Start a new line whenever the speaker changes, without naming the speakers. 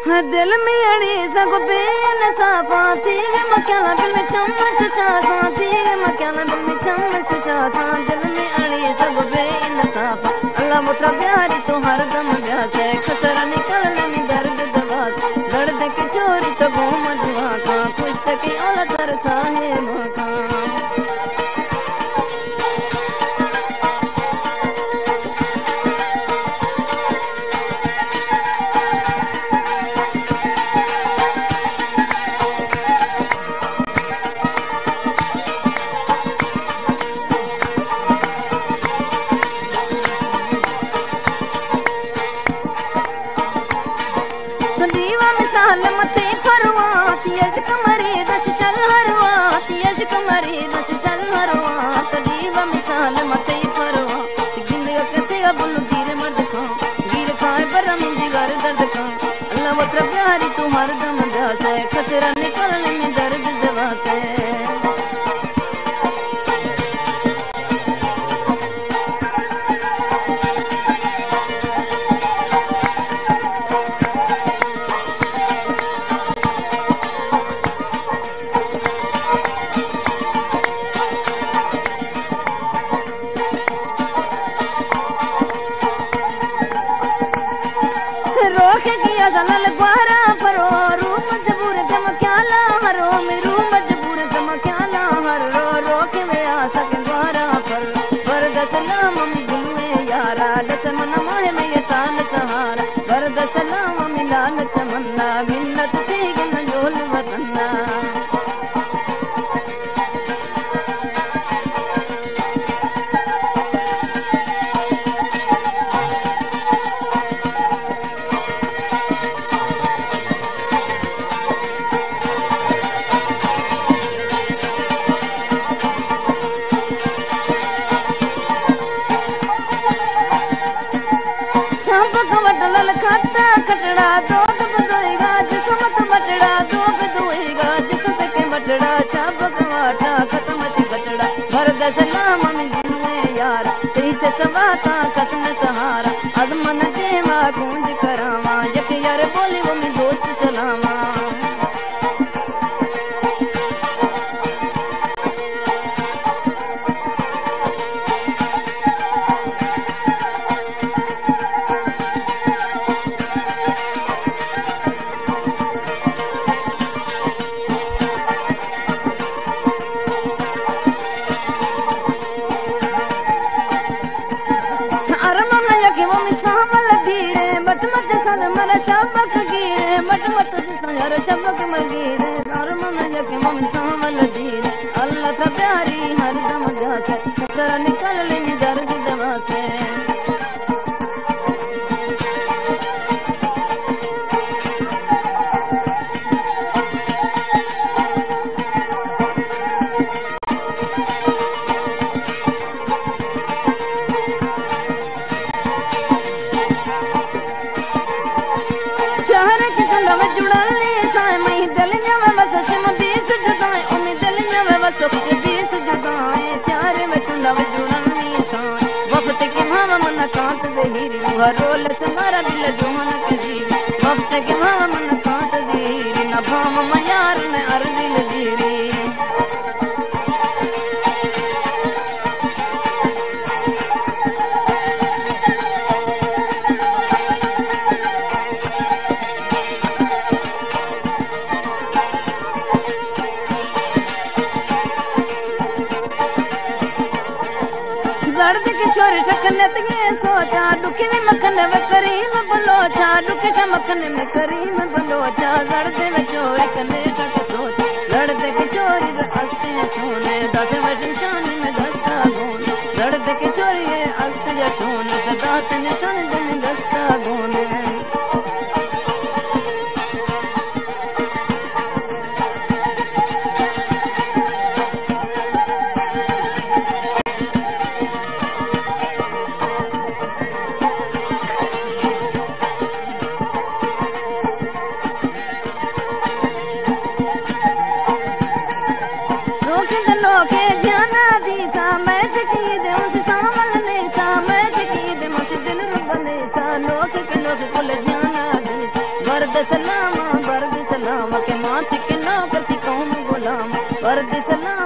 दिल में अड़ी सगो बेन साफा थी मक्याला दिल में चम्मच चासा थी मक्याला दिल में चम्मच चासा दिल में अड़ी सगो बेन साफा अल्लाह मुतरा प्यारी तो हर दम ब्यास है खतरा निकलने में दर्द दवा दर्द की चोरी तो घूम दुआ का खुश के औला तरसा है मका प्यारी तू हर दम ब्यास है खतरा निकलने में दर्द दवा है गलल ग्वारा परो रूम मजबूर जम क्याला हरो मेरू मजबूर जम क्याला हरो रोके में आ सके ग्वारा पर दसलाम में दिलवे यारा दस मन मोह में ये तान सहारा पर दसलाम में लाल तमन्ना मिन्नत थी गन जोल वतना कटड़ा दो बदोएगा जिसमत बटड़ा दो बदोएगा जिसम के बटड़ा शाबक वाटा खत्म च कटड़ा भरद सलाम में दिलवे यार तेरी से सवाता कसम सहारा अजमन जे मा गूंज करावा जब यार बोले वो मैं दोस्त सलामा शबक गिरे मट मत यार शबक मर गिरे और मन जके मम सामल दीरे अल्लाह का प्यारी हर दम जाके कर निकल ले में दर्द दवा से वक्त के मामा मन कांट दहीरी रोल तुम्हारा दिल जोहन करी वक्त के मामा मन कांट दहीरी न भाम मयार न अर्दिल दीरी चोर चकने तगे सोचा दुखे में मखन में करीम बलोचा दुखे का मखन में करीम बलोचा लड़ते में चोर कने तक सोच लड़ते के चोरी हंसते सोने दाते वजन शान में दस्ता गोन लड़ते के चोरी हंसते जटोन दाते ने शान में दस्ता गोन सलाम वर्द सलाम के माथे के नौकर थी कौम गुलाम वर्द सलाम